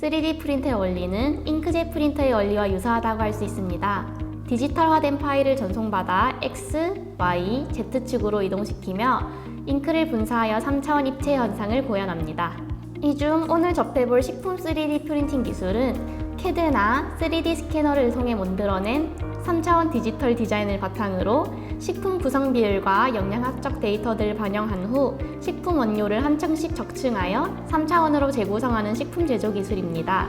3D 프린터의 원리는 잉크젯 프린터의 원리와 유사하다고 할 수 있습니다. 디지털화된 파일을 전송받아 X, Y, Z축으로 이동시키며 잉크를 분사하여 3차원 입체 현상을 구현합니다. 이 중 오늘 접해볼 식품 3D 프린팅 기술은 CAD나 3D 스캐너를 통해 만들어낸 3차원 디지털 디자인을 바탕으로 식품 구성 비율과 영양학적 데이터들을 반영한 후 식품 원료를 한 층씩 적층하여 3차원으로 재구성하는 식품 제조 기술입니다.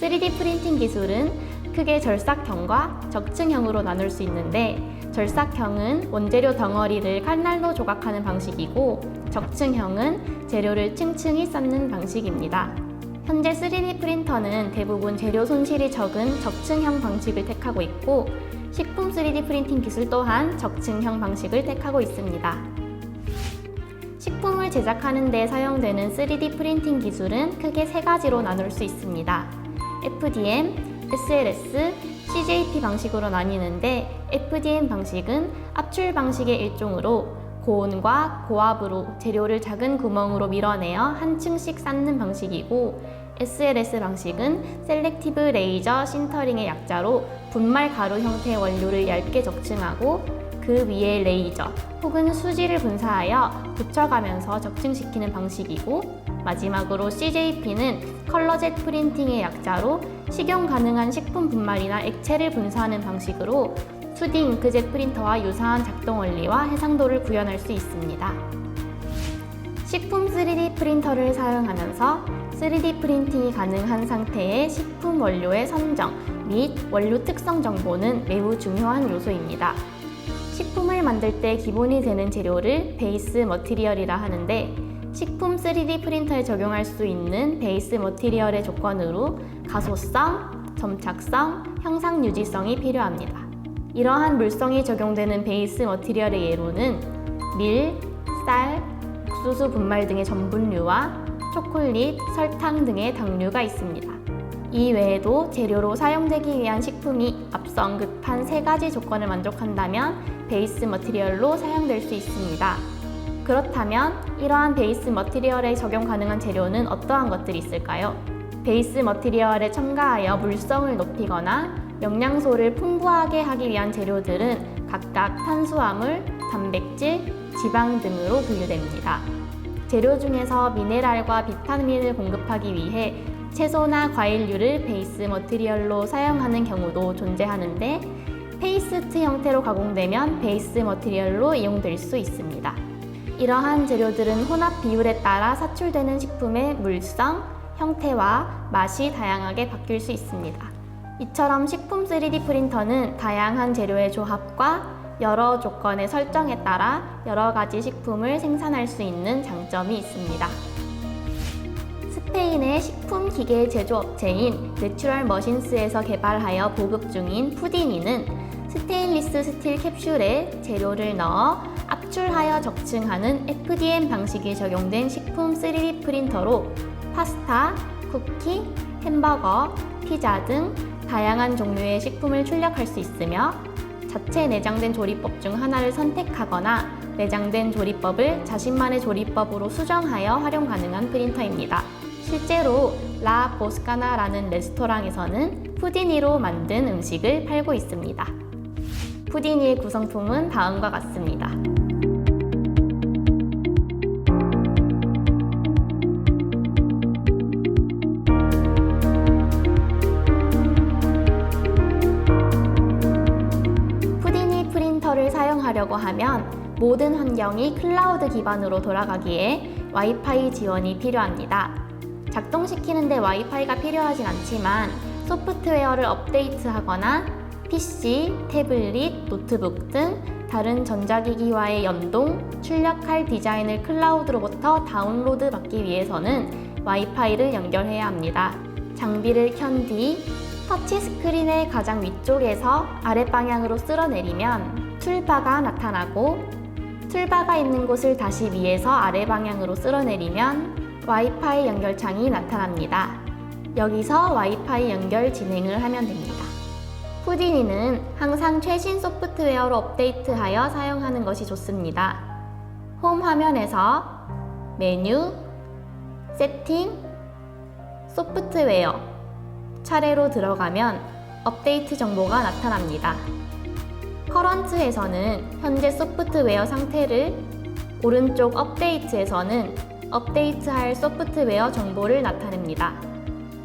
3D 프린팅 기술은 크게 절삭형과 적층형으로 나눌 수 있는데 절삭형은 원재료 덩어리를 칼날로 조각하는 방식이고 적층형은 재료를 층층이 쌓는 방식입니다. 현재 3D 프린터는 대부분 재료 손실이 적은 적층형 방식을 택하고 있고 식품 3D 프린팅 기술 또한 적층형 방식을 택하고 있습니다. 식품을 제작하는 데 사용되는 3D 프린팅 기술은 크게 세 가지로 나눌 수 있습니다. FDM, SLS, CJP 방식으로 나뉘는데 FDM 방식은 압출 방식의 일종으로 고온과 고압으로 재료를 작은 구멍으로 밀어내어 한 층씩 쌓는 방식이고 SLS 방식은 셀렉티브 레이저 신터링의 약자로 분말 가루 형태의 원료를 얇게 적층하고 그 위에 레이저 혹은 수지를 분사하여 붙여가면서 적층시키는 방식이고 마지막으로 CJP는 컬러젯 프린팅의 약자로 식용 가능한 식품 분말이나 액체를 분사하는 방식으로 2D 잉크젯 프린터와 유사한 작동 원리와 해상도를 구현할 수 있습니다. 식품 3D 프린터를 사용하면서 3D 프린팅이 가능한 상태의 식품 원료의 선정 및 원료 특성 정보는 매우 중요한 요소입니다. 식품을 만들 때 기본이 되는 재료를 베이스 머티리얼이라 하는데 식품 3D 프린터에 적용할 수 있는 베이스 머티리얼의 조건으로 가소성, 점착성, 형상 유지성이 필요합니다. 이러한 물성이 적용되는 베이스 머티리얼의 예로는 밀, 쌀, 옥수수 분말 등의 전분류와 초콜릿, 설탕 등의 당류가 있습니다. 이 외에도 재료로 사용되기 위한 식품이 앞서 언급한 세 가지 조건을 만족한다면 베이스 머티리얼로 사용될 수 있습니다. 그렇다면 이러한 베이스 머티리얼에 적용 가능한 재료는 어떠한 것들이 있을까요? 베이스 머티리얼에 첨가하여 물성을 높이거나 영양소를 풍부하게 하기 위한 재료들은 각각 탄수화물, 단백질, 지방 등으로 분류됩니다. 재료 중에서 미네랄과 비타민을 공급하기 위해 채소나 과일류를 베이스 머티리얼로 사용하는 경우도 존재하는데 페이스트 형태로 가공되면 베이스 머티리얼로 이용될 수 있습니다. 이러한 재료들은 혼합 비율에 따라 사출되는 식품의 물성, 형태와 맛이 다양하게 바뀔 수 있습니다. 이처럼 식품 3D 프린터는 다양한 재료의 조합과 여러 조건의 설정에 따라 여러 가지 식품을 생산할 수 있는 장점이 있습니다. 스페인의 식품 기계 제조업체인 내추럴 머신스에서 개발하여 보급 중인 푸디니는 스테인리스 스틸 캡슐에 재료를 넣어 압출하여 적층하는 FDM 방식이 적용된 식품 3D 프린터로 파스타, 쿠키, 햄버거, 피자 등 다양한 종류의 식품을 출력할 수 있으며 자체 내장된 조리법 중 하나를 선택하거나 내장된 조리법을 자신만의 조리법으로 수정하여 활용 가능한 프린터입니다. 실제로 라 보스카나라는 레스토랑에서는 푸디니로 만든 음식을 팔고 있습니다. 푸디니의 구성품은 다음과 같습니다. 프린터를 사용하려고 하면 모든 환경이 클라우드 기반으로 돌아가기에 와이파이 지원이 필요합니다. 작동시키는 데 와이파이가 필요하진 않지만 소프트웨어를 업데이트하거나 PC, 태블릿, 노트북 등 다른 전자기기와의 연동, 출력할 디자인을 클라우드로부터 다운로드 받기 위해서는 와이파이를 연결해야 합니다. 장비를 켠 뒤 터치 스크린의 가장 위쪽에서 아랫방향으로 쓸어내리면 툴바가 나타나고 툴바가 있는 곳을 다시 위에서 아래방향으로 쓸어내리면 와이파이 연결창이 나타납니다. 여기서 와이파이 연결 진행을 하면 됩니다. 푸디니는 항상 최신 소프트웨어로 업데이트하여 사용하는 것이 좋습니다. 홈 화면에서 메뉴, 세팅, 소프트웨어 차례로 들어가면 업데이트 정보가 나타납니다. 커런트에서는 현재 소프트웨어 상태를, 오른쪽 업데이트에서는 업데이트할 소프트웨어 정보를 나타냅니다.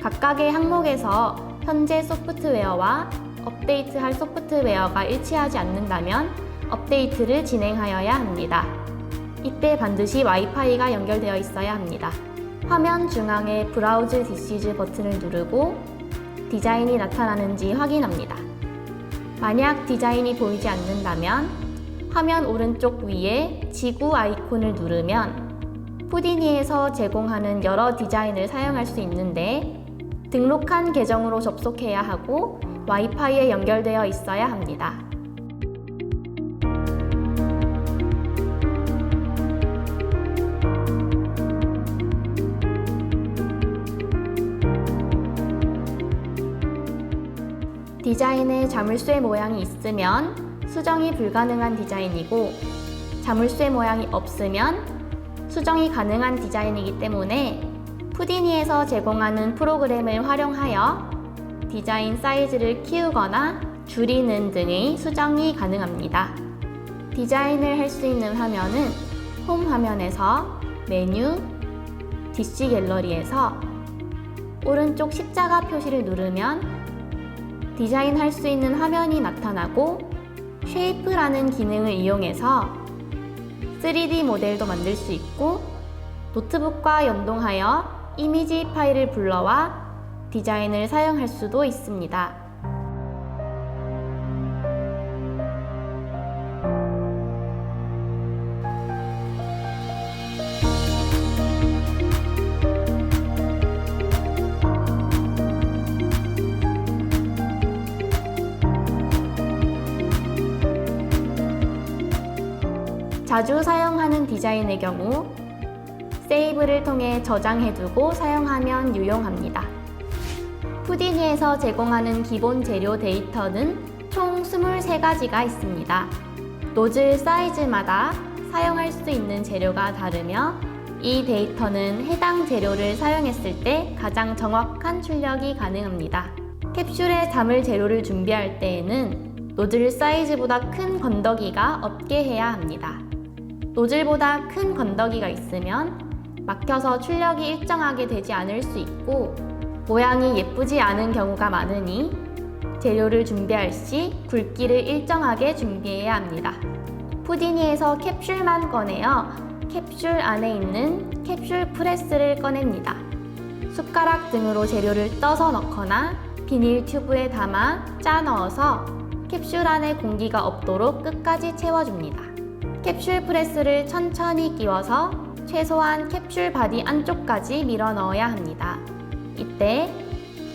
각각의 항목에서 현재 소프트웨어와 업데이트할 소프트웨어가 일치하지 않는다면 업데이트를 진행하여야 합니다. 이때 반드시 와이파이가 연결되어 있어야 합니다. 화면 중앙의 브라우즈 디시즈 버튼을 누르고 디자인이 나타나는지 확인합니다. 만약 디자인이 보이지 않는다면 화면 오른쪽 위에 지구 아이콘을 누르면 푸디니에서 제공하는 여러 디자인을 사용할 수 있는데 등록한 계정으로 접속해야 하고 와이파이에 연결되어 있어야 합니다. 디자인에 자물쇠 모양이 있으면 수정이 불가능한 디자인이고 자물쇠 모양이 없으면 수정이 가능한 디자인이기 때문에 푸디니에서 제공하는 프로그램을 활용하여 디자인 사이즈를 키우거나 줄이는 등의 수정이 가능합니다. 디자인을 할 수 있는 화면은 홈 화면에서 메뉴, DC 갤러리에서 오른쪽 십자가 표시를 누르면 디자인할 수 있는 화면이 나타나고 쉐이프라는 기능을 이용해서 3D 모델도 만들 수 있고 노트북과 연동하여 이미지 파일을 불러와 디자인을 사용할 수도 있습니다. 자주 사용하는 디자인의 경우 세이브를 통해 저장해두고 사용하면 유용합니다. 푸디니에서 제공하는 기본 재료 데이터는 총 23가지가 있습니다. 노즐 사이즈마다 사용할 수 있는 재료가 다르며 이 데이터는 해당 재료를 사용했을 때 가장 정확한 출력이 가능합니다. 캡슐에 담을 재료를 준비할 때에는 노즐 사이즈보다 큰 건더기가 없게 해야 합니다. 노즐보다 큰 건더기가 있으면 막혀서 출력이 일정하게 되지 않을 수 있고 모양이 예쁘지 않은 경우가 많으니 재료를 준비할 시 굵기를 일정하게 준비해야 합니다. 푸디니에서 캡슐만 꺼내어 캡슐 안에 있는 캡슐 프레스를 꺼냅니다. 숟가락 등으로 재료를 떠서 넣거나 비닐 튜브에 담아 짜 넣어서 캡슐 안에 공기가 없도록 끝까지 채워줍니다. 캡슐 프레스를 천천히 끼워서 최소한 캡슐 바디 안쪽까지 밀어 넣어야 합니다. 이때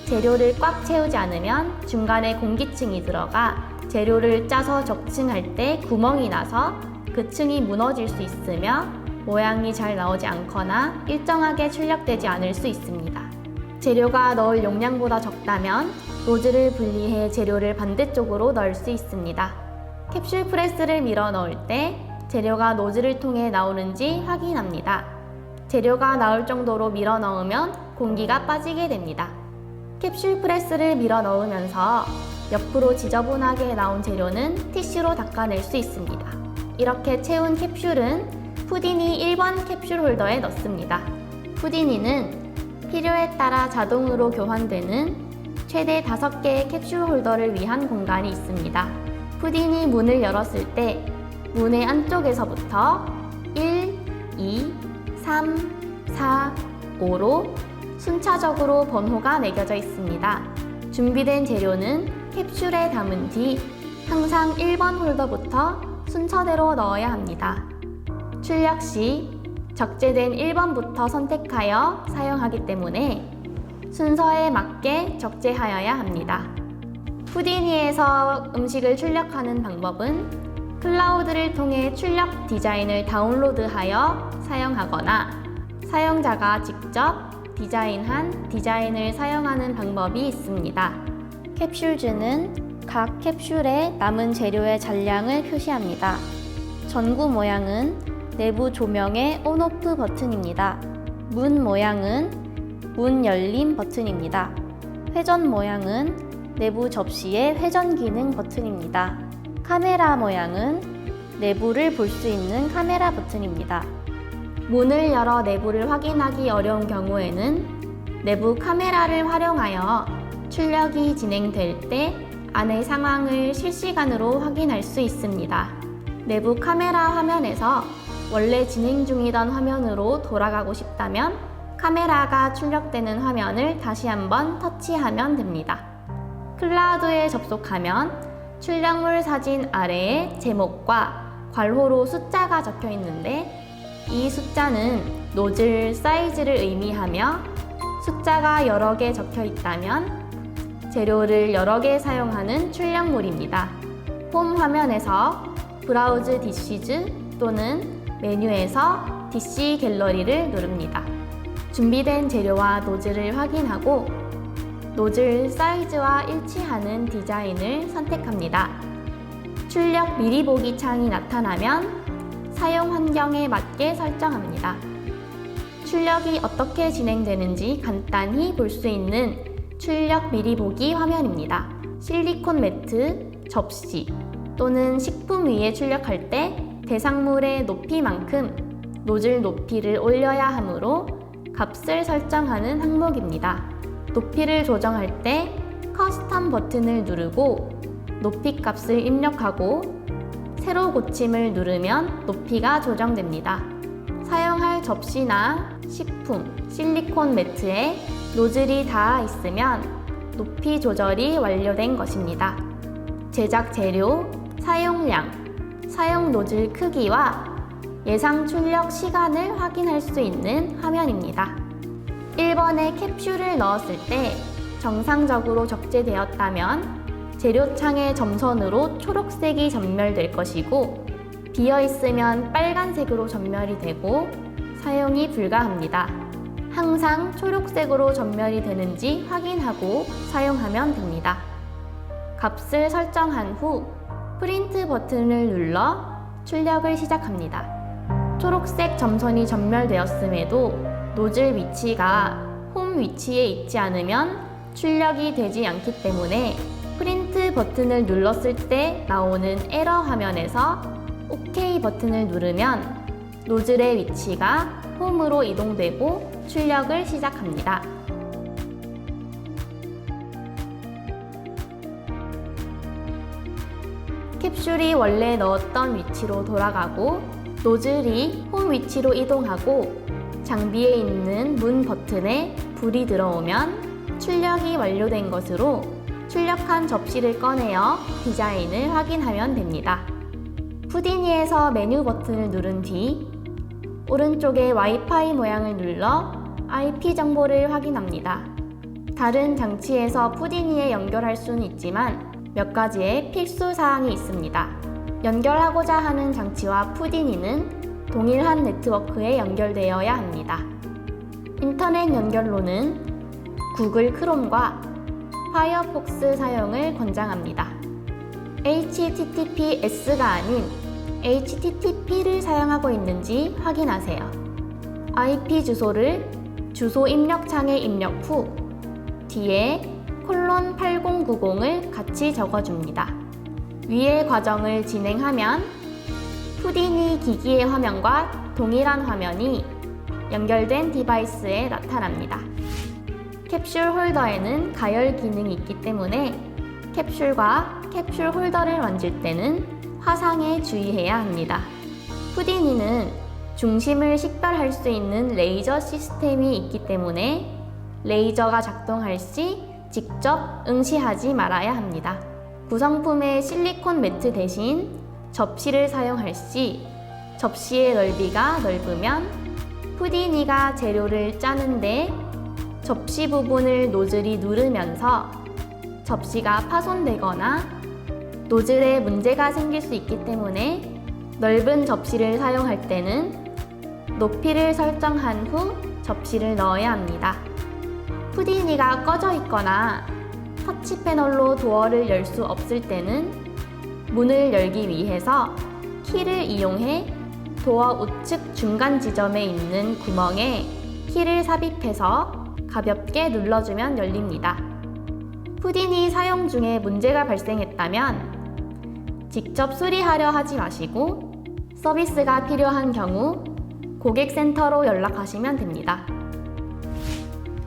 재료를 꽉 채우지 않으면 중간에 공기층이 들어가 재료를 짜서 적층할 때 구멍이 나서 그 층이 무너질 수 있으며 모양이 잘 나오지 않거나 일정하게 출력되지 않을 수 있습니다. 재료가 넣을 용량보다 적다면 노즐을 분리해 재료를 반대쪽으로 넣을 수 있습니다. 캡슐 프레스를 밀어 넣을 때 재료가 노즐을 통해 나오는지 확인합니다. 재료가 나올 정도로 밀어 넣으면 공기가 빠지게 됩니다. 캡슐 프레스를 밀어 넣으면서 옆으로 지저분하게 나온 재료는 티슈로 닦아낼 수 있습니다. 이렇게 채운 캡슐은 푸디니 1번 캡슐 홀더에 넣습니다. 푸디니는 필요에 따라 자동으로 교환되는 최대 5개의 캡슐 홀더를 위한 공간이 있습니다. 푸디니 문을 열었을 때 문의 안쪽에서부터 1, 2, 3, 4, 5로 순차적으로 번호가 매겨져 있습니다. 준비된 재료는 캡슐에 담은 뒤 항상 1번 홀더부터 순서대로 넣어야 합니다. 출력 시 적재된 1번부터 선택하여 사용하기 때문에 순서에 맞게 적재하여야 합니다. 푸디니에서 음식을 출력하는 방법은 클라우드를 통해 출력 디자인을 다운로드하여 사용하거나 사용자가 직접 디자인한 디자인을 사용하는 방법이 있습니다. 캡슐즈는 각 캡슐에 남은 재료의 잔량을 표시합니다. 전구 모양은 내부 조명의 온오프 버튼입니다. 문 모양은 문 열림 버튼입니다. 회전 모양은 내부 접시의 회전 기능 버튼입니다. 카메라 모양은 내부를 볼 수 있는 카메라 버튼입니다. 문을 열어 내부를 확인하기 어려운 경우에는 내부 카메라를 활용하여 출력이 진행될 때 안의 상황을 실시간으로 확인할 수 있습니다. 내부 카메라 화면에서 원래 진행 중이던 화면으로 돌아가고 싶다면 카메라가 출력되는 화면을 다시 한번 터치하면 됩니다. 클라우드에 접속하면 출력물 사진 아래에 제목과 괄호로 숫자가 적혀 있는데 이 숫자는 노즐 사이즈를 의미하며 숫자가 여러 개 적혀 있다면 재료를 여러 개 사용하는 출력물입니다. 홈 화면에서 브라우즈 디시즈 또는 메뉴에서 DC 갤러리를 누릅니다. 준비된 재료와 노즐을 확인하고 노즐 사이즈와 일치하는 디자인을 선택합니다. 출력 미리 보기 창이 나타나면 사용 환경에 맞게 설정합니다. 출력이 어떻게 진행되는지 간단히 볼 수 있는 출력 미리 보기 화면입니다. 실리콘 매트, 접시 또는 식품 위에 출력할 때 대상물의 높이만큼 노즐 높이를 올려야 하므로 값을 설정하는 항목입니다. 높이를 조정할 때 커스텀 버튼을 누르고 높이 값을 입력하고 세로 고침을 누르면 높이가 조정됩니다. 사용할 접시나 식품, 실리콘 매트에 노즐이 닿아 있으면 높이 조절이 완료된 것입니다. 제작 재료, 사용량, 사용 노즐 크기와 예상 출력 시간을 확인할 수 있는 화면입니다. 1번에 캡슐을 넣었을 때 정상적으로 적재되었다면 재료창의 점선으로 초록색이 전멸될 것이고 비어있으면 빨간색으로 전멸이 되고 사용이 불가합니다. 항상 초록색으로 전멸이 되는지 확인하고 사용하면 됩니다. 값을 설정한 후 프린트 버튼을 눌러 출력을 시작합니다. 초록색 점선이 전멸되었음에도 노즐 위치가 홈 위치에 있지 않으면 출력이 되지 않기 때문에 프린트 버튼을 눌렀을 때 나오는 에러 화면에서 OK 버튼을 누르면 노즐의 위치가 홈으로 이동되고 출력을 시작합니다. 캡슐이 원래 넣었던 위치로 돌아가고 노즐이 홈 위치로 이동하고 장비에 있는 문 버튼에 불이 들어오면 출력이 완료된 것으로 출력한 접시를 꺼내어 디자인을 확인하면 됩니다. 푸디니에서 메뉴 버튼을 누른 뒤 오른쪽에 와이파이 모양을 눌러 IP 정보를 확인합니다. 다른 장치에서 푸디니에 연결할 수는 있지만 몇 가지의 필수 사항이 있습니다. 연결하고자 하는 장치와 푸디니는 동일한 네트워크에 연결되어야 합니다. 인터넷 연결로는 구글 크롬과 파이어폭스 사용을 권장합니다. HTTPS가 아닌 HTTP를 사용하고 있는지 확인하세요. IP 주소를 주소 입력창에 입력 후 뒤에 :8090을 같이 적어줍니다. 위의 과정을 진행하면 푸디니 기기의 화면과 동일한 화면이 연결된 디바이스에 나타납니다. 캡슐 홀더에는 가열 기능이 있기 때문에 캡슐과 캡슐 홀더를 만질 때는 화상에 주의해야 합니다. 푸디니는 중심을 식별할 수 있는 레이저 시스템이 있기 때문에 레이저가 작동할 시 직접 응시하지 말아야 합니다. 구성품의 실리콘 매트 대신 접시를 사용할 시 접시의 넓이가 넓으면 푸디니가 재료를 짜는데 접시 부분을 노즐이 누르면서 접시가 파손되거나 노즐에 문제가 생길 수 있기 때문에 넓은 접시를 사용할 때는 높이를 설정한 후 접시를 넣어야 합니다. 푸디니가 꺼져 있거나 터치 패널로 도어를 열 수 없을 때는 문을 열기 위해서 키를 이용해 도어 우측 중간 지점에 있는 구멍에 키를 삽입해서 가볍게 눌러주면 열립니다. 푸딘이 사용 중에 문제가 발생했다면 직접 수리하려 하지 마시고 서비스가 필요한 경우 고객센터로 연락하시면 됩니다.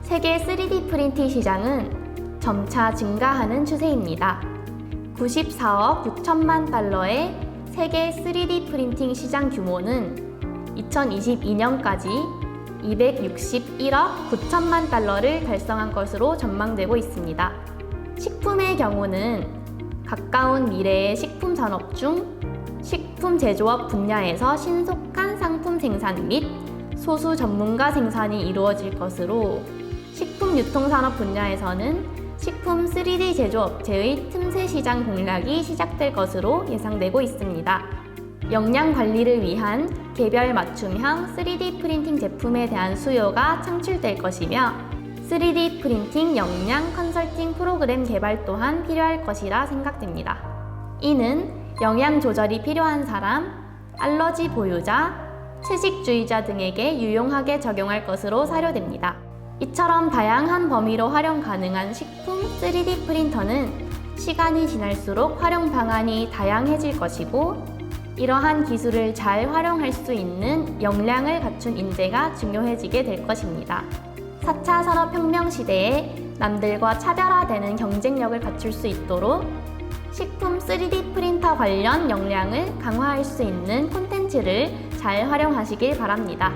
세계 3D 프린팅 시장은 점차 증가하는 추세입니다. 94억 6천만 달러의 세계 3D 프린팅 시장 규모는 2022년까지 261억 9천만 달러를 달성한 것으로 전망되고 있습니다. 식품의 경우는 가까운 미래의 식품 산업 중 식품 제조업 분야에서 신속한 상품 생산 및 소수 전문가 생산이 이루어질 것으로 식품 유통산업 분야에서는 식품 3D 제조업체의 틈새 시장 공략이 시작될 것으로 예상되고 있습니다. 영양 관리를 위한 개별 맞춤형 3D 프린팅 제품에 대한 수요가 창출될 것이며 3D 프린팅 영양 컨설팅 프로그램 개발 또한 필요할 것이라 생각됩니다. 이는 영양 조절이 필요한 사람, 알러지 보유자, 채식주의자 등에게 유용하게 적용할 것으로 사료됩니다. 이처럼 다양한 범위로 활용 가능한 식품 3D 프린터는 시간이 지날수록 활용 방안이 다양해질 것이고 이러한 기술을 잘 활용할 수 있는 역량을 갖춘 인재가 중요해지게 될 것입니다. 4차 산업혁명 시대에 남들과 차별화되는 경쟁력을 갖출 수 있도록 식품 3D 프린터 관련 역량을 강화할 수 있는 콘텐츠를 잘 활용하시길 바랍니다.